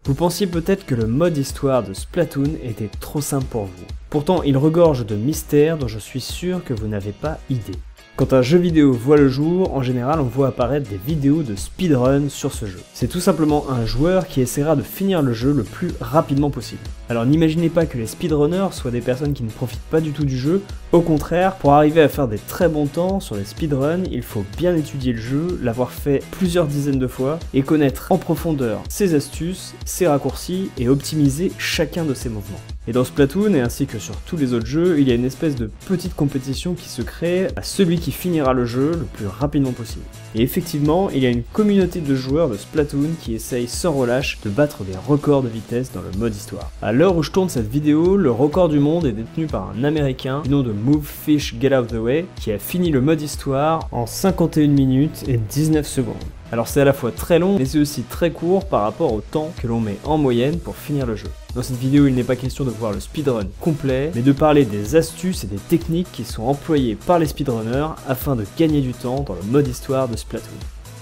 Vous pensiez peut-être que le mode histoire de Splatoon était trop simple pour vous. Pourtant, il regorge de mystères dont je suis sûr que vous n'avez pas idée. Quand un jeu vidéo voit le jour, en général on voit apparaître des vidéos de speedrun sur ce jeu. C'est tout simplement un joueur qui essaiera de finir le jeu le plus rapidement possible. Alors n'imaginez pas que les speedrunners soient des personnes qui ne profitent pas du tout du jeu, au contraire, pour arriver à faire des très bons temps sur les speedruns, il faut bien étudier le jeu, l'avoir fait plusieurs dizaines de fois, et connaître en profondeur ses astuces, ses raccourcis, et optimiser chacun de ses mouvements. Et dans Splatoon, et ainsi que sur tous les autres jeux, il y a une espèce de petite compétition qui se crée à celui qui finira le jeu le plus rapidement possible. Et effectivement, il y a une communauté de joueurs de Splatoon qui essayent sans relâche de battre des records de vitesse dans le mode histoire. À l'heure où je tourne cette vidéo, le record du monde est détenu par un américain du nom de Movefish Get Out The Way, qui a fini le mode histoire en 51 minutes et 19 secondes. Alors c'est à la fois très long, mais c'est aussi très court par rapport au temps que l'on met en moyenne pour finir le jeu. Dans cette vidéo, il n'est pas question de voir le speedrun complet, mais de parler des astuces et des techniques qui sont employées par les speedrunners afin de gagner du temps dans le mode histoire de Splatoon.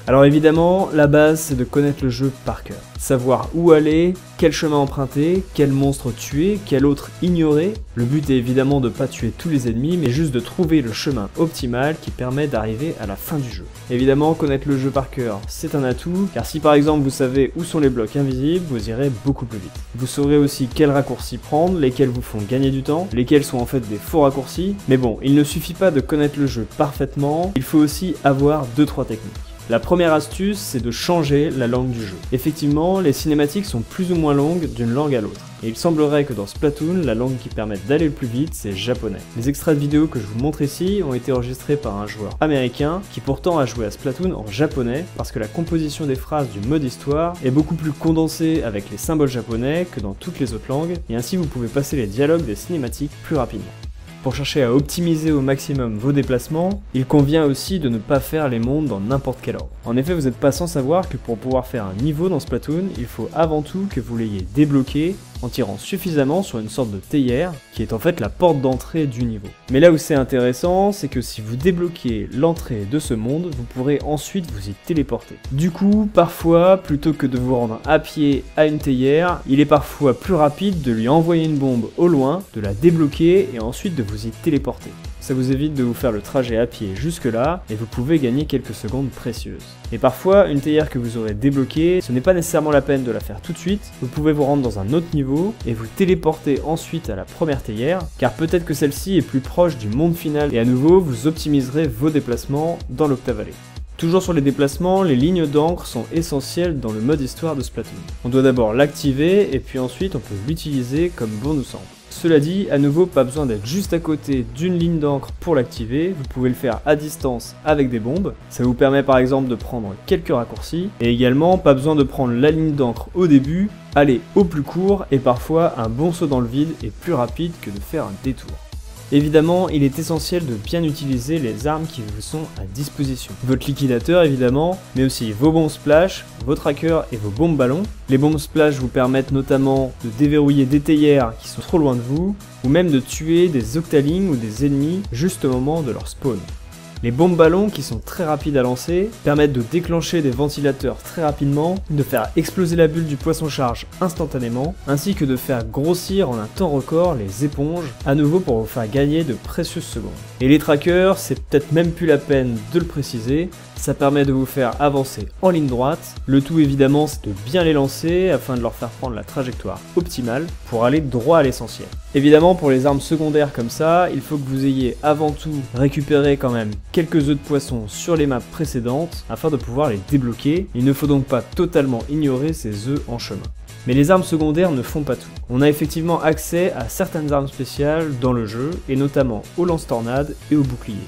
Alors évidemment, la base c'est de connaître le jeu par cœur. Savoir où aller, quel chemin emprunter, quel monstre tuer, quel autre ignorer. Le but est évidemment de ne pas tuer tous les ennemis, mais juste de trouver le chemin optimal qui permet d'arriver à la fin du jeu. Évidemment, connaître le jeu par cœur, c'est un atout, car si par exemple vous savez où sont les blocs invisibles, vous irez beaucoup plus vite. Vous saurez aussi quels raccourcis prendre, lesquels vous font gagner du temps, lesquels sont en fait des faux raccourcis. Mais bon, il ne suffit pas de connaître le jeu parfaitement, il faut aussi avoir 2-3 techniques. La première astuce, c'est de changer la langue du jeu. Effectivement, les cinématiques sont plus ou moins longues d'une langue à l'autre. Et il semblerait que dans Splatoon, la langue qui permet d'aller le plus vite, c'est japonais. Les extraits de vidéos que je vous montre ici ont été enregistrés par un joueur américain qui pourtant a joué à Splatoon en japonais parce que la composition des phrases du mode histoire est beaucoup plus condensée avec les symboles japonais que dans toutes les autres langues, et ainsi vous pouvez passer les dialogues des cinématiques plus rapidement. Pour chercher à optimiser au maximum vos déplacements, il convient aussi de ne pas faire les mondes dans n'importe quel ordre. En effet, vous n'êtes pas sans savoir que pour pouvoir faire un niveau dans Splatoon, il faut avant tout que vous l'ayez débloqué en tirant suffisamment sur une sorte de théière qui est en fait la porte d'entrée du niveau. Mais là où c'est intéressant, c'est que si vous débloquez l'entrée de ce monde, vous pourrez ensuite vous y téléporter. Du coup, parfois, plutôt que de vous rendre à pied à une théière, il est parfois plus rapide de lui envoyer une bombe au loin, de la débloquer et ensuite de vous y téléporter. Ça vous évite de vous faire le trajet à pied jusque là et vous pouvez gagner quelques secondes précieuses. Et parfois, une théière que vous aurez débloquée, ce n'est pas nécessairement la peine de la faire tout de suite, vous pouvez vous rendre dans un autre niveau et vous téléporter ensuite à la première théière, car peut-être que celle-ci est plus proche du monde final et à nouveau vous optimiserez vos déplacements dans l'Octavalley. Toujours sur les déplacements, les lignes d'encre sont essentielles dans le mode histoire de Splatoon. On doit d'abord l'activer et puis ensuite on peut l'utiliser comme bon nous semble. Cela dit, à nouveau, pas besoin d'être juste à côté d'une ligne d'encre pour l'activer, vous pouvez le faire à distance avec des bombes, ça vous permet par exemple de prendre quelques raccourcis, et également pas besoin de prendre la ligne d'encre au début, aller au plus court, et parfois un bon saut dans le vide est plus rapide que de faire un détour. Évidemment, il est essentiel de bien utiliser les armes qui vous sont à disposition. Votre liquidateur évidemment, mais aussi vos bombes splash, vos trackers et vos bombes ballons. Les bombes splash vous permettent notamment de déverrouiller des théières qui sont trop loin de vous, ou même de tuer des octalings ou des ennemis juste au moment de leur spawn. Les bombes ballons, qui sont très rapides à lancer, permettent de déclencher des ventilateurs très rapidement, de faire exploser la bulle du poisson-charge instantanément, ainsi que de faire grossir en un temps record les éponges, à nouveau pour vous faire gagner de précieuses secondes. Et les trackers, c'est peut-être même plus la peine de le préciser, ça permet de vous faire avancer en ligne droite. Le tout évidemment, c'est de bien les lancer afin de leur faire prendre la trajectoire optimale pour aller droit à l'essentiel. Évidemment, pour les armes secondaires comme ça, il faut que vous ayez avant tout récupéré quand même quelques œufs de poisson sur les maps précédentes afin de pouvoir les débloquer. Il ne faut donc pas totalement ignorer ces œufs en chemin. Mais les armes secondaires ne font pas tout. On a effectivement accès à certaines armes spéciales dans le jeu, et notamment aux lance-tornades et aux boucliers.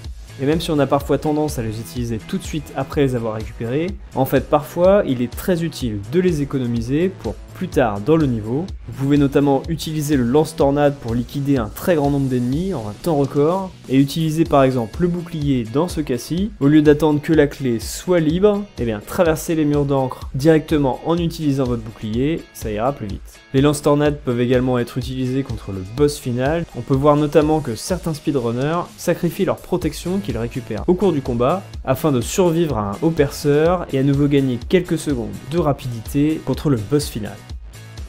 Et même si on a parfois tendance à les utiliser tout de suite après les avoir récupérés, en fait parfois il est très utile de les économiser pour plus tard dans le niveau. Vous pouvez notamment utiliser le lance-tornade pour liquider un très grand nombre d'ennemis en un temps record, et utiliser par exemple le bouclier dans ce cas-ci, au lieu d'attendre que la clé soit libre, et bien traverser les murs d'encre directement en utilisant votre bouclier, ça ira plus vite. Les lance-tornades peuvent également être utilisés contre le boss final. On peut voir notamment que certains speedrunners sacrifient leur protection qu'ils récupèrent au cours du combat afin de survivre à un haut perceur et à nouveau gagner quelques secondes de rapidité contre le boss final.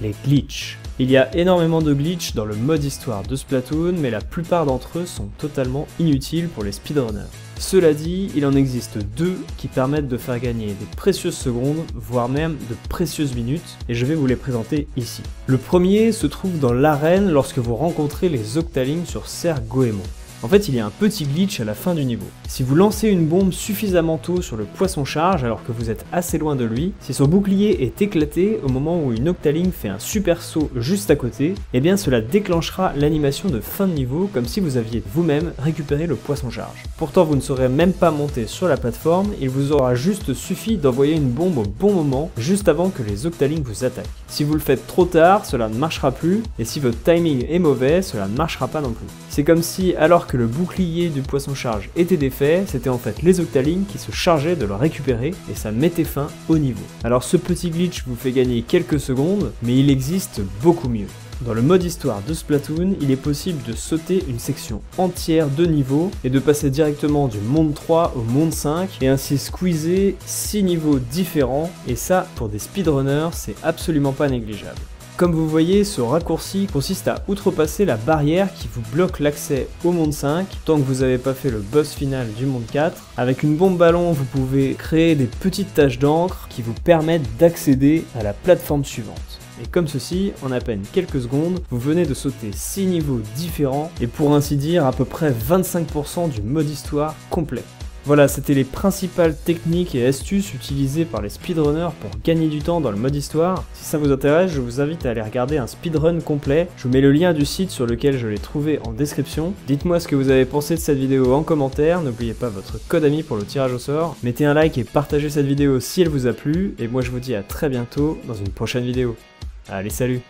les glitches. Il y a énormément de glitches dans le mode histoire de Splatoon, mais la plupart d'entre eux sont totalement inutiles pour les speedrunners. Cela dit, il en existe deux qui permettent de faire gagner des précieuses secondes, voire même de précieuses minutes, et je vais vous les présenter ici. Le premier se trouve dans l'arène lorsque vous rencontrez les Octalings sur Ser Goemon. En fait, il y a un petit glitch à la fin du niveau. Si vous lancez une bombe suffisamment tôt sur le poisson charge alors que vous êtes assez loin de lui, si son bouclier est éclaté au moment où une Octaling fait un super saut juste à côté, eh bien cela déclenchera l'animation de fin de niveau comme si vous aviez vous-même récupéré le poisson charge. Pourtant, vous ne serez même pas monté sur la plateforme, il vous aura juste suffi d'envoyer une bombe au bon moment, juste avant que les Octalings vous attaquent. Si vous le faites trop tard, cela ne marchera plus, et si votre timing est mauvais, cela ne marchera pas non plus. C'est comme si, alors que le bouclier du poisson charge était défait, c'était en fait les Octalings qui se chargeaient de le récupérer et ça mettait fin au niveau. Alors ce petit glitch vous fait gagner quelques secondes, mais il existe beaucoup mieux. Dans le mode histoire de Splatoon, il est possible de sauter une section entière de niveau et de passer directement du monde 3 au monde 5 et ainsi squeezer 6 niveaux différents, et ça, pour des speedrunners, c'est absolument pas négligeable. Comme vous voyez, ce raccourci consiste à outrepasser la barrière qui vous bloque l'accès au monde 5 tant que vous n'avez pas fait le boss final du monde 4. Avec une bombe ballon, vous pouvez créer des petites taches d'encre qui vous permettent d'accéder à la plateforme suivante. Et comme ceci, en à peine quelques secondes, vous venez de sauter 6 niveaux différents et pour ainsi dire à peu près 25% du mode histoire complet. Voilà, c'était les principales techniques et astuces utilisées par les speedrunners pour gagner du temps dans le mode histoire. Si ça vous intéresse, je vous invite à aller regarder un speedrun complet. Je vous mets le lien du site sur lequel je l'ai trouvé en description. Dites-moi ce que vous avez pensé de cette vidéo en commentaire, n'oubliez pas votre code ami pour le tirage au sort. Mettez un like et partagez cette vidéo si elle vous a plu, et moi je vous dis à très bientôt dans une prochaine vidéo. Allez, salut!